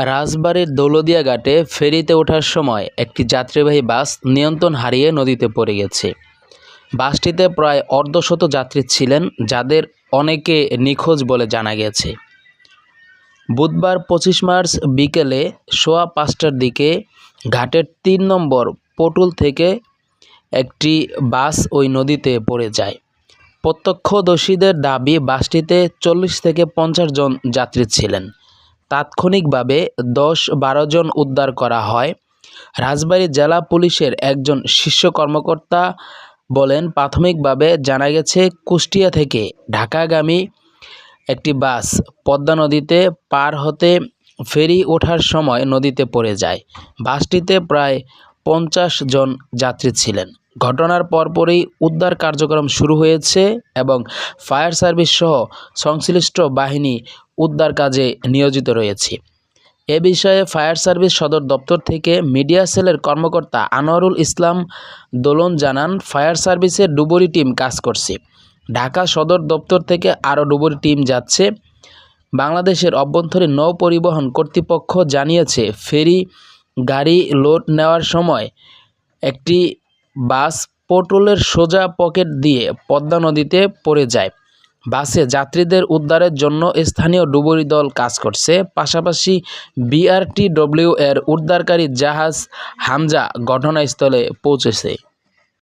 রাজবাড়ীর দৌলতদিয়া ঘাটে ফেরিতে ওঠার সময় একটি যাত্রীবাহী বাস নিয়ন্ত্রণ হারিয়ে নদীতে পড়ে গেছে। বাসটিতে প্রায় অর্ধশত যাত্রী ছিলেন, যাদের অনেকে নিখোঁজ বলে জানা গেছে। বুধবার 25 মার্চ বিকেলে সোয়া 5টার দিকে ঘাটের 3 নম্বর পটুল থেকে একটি বাস ওই নদীতে পড়ে যায়। প্রত্যক্ষদর্শীদের দাবি, বাসটিতে 40 থেকে 50 জন যাত্রী ছিলেন। তাৎক্ষণিকভাবে 10-12 জন উদ্ধার করা হয়। রাজবাড়ী জেলা পুলিশের একজন শীর্ষ কর্মকর্তা বলেন, প্রাথমিকভাবে জানা গেছে, কুষ্টিয়া থেকে ঢাকাগামী একটি বাস পদ্মা নদীতে পার হতে ফেরি ওঠার সময় নদীতে পড়ে যায়। বাসটিতে প্রায় 50 জন যাত্রী ছিলেন। ঘটনার পরপরই উদ্ধার কার্যক্রম শুরু হয়েছে এবং ফায়ার সার্ভিস সহ সংশ্লিষ্ট বাহিনী উদ্ধার কাজে নিয়োজিত রয়েছে। এ বিষয়ে ফায়ার সার্ভিস সদর দপ্তর থেকে মিডিয়া সেলের কর্মকর্তা আনোয়ারুল ইসলাম দোলন জানান, ফায়ার সার্ভিসের ডুবুরি টিম কাজ করছে। ঢাকা সদর দপ্তর থেকে আরও ডুবুরি টিম যাচ্ছে। বাংলাদেশের অভ্যন্তরীণ নৌ পরিবহন কর্তৃপক্ষ জানিয়েছে, ফেরি গাড়ি লোড নেওয়ার সময় একটি বাস পটুলের সোজা পকেট দিয়ে পদ্মা নদীতে পড়ে যায়। বাসে যাত্রীদের উদ্ধারের জন্য স্থানীয় ডুবুরি দল কাজ করছে। পাশাপাশি বিআরটিডব্লিউ এর উদ্ধারকারী জাহাজ হামজা ঘটনাস্থলে পৌঁছেছে।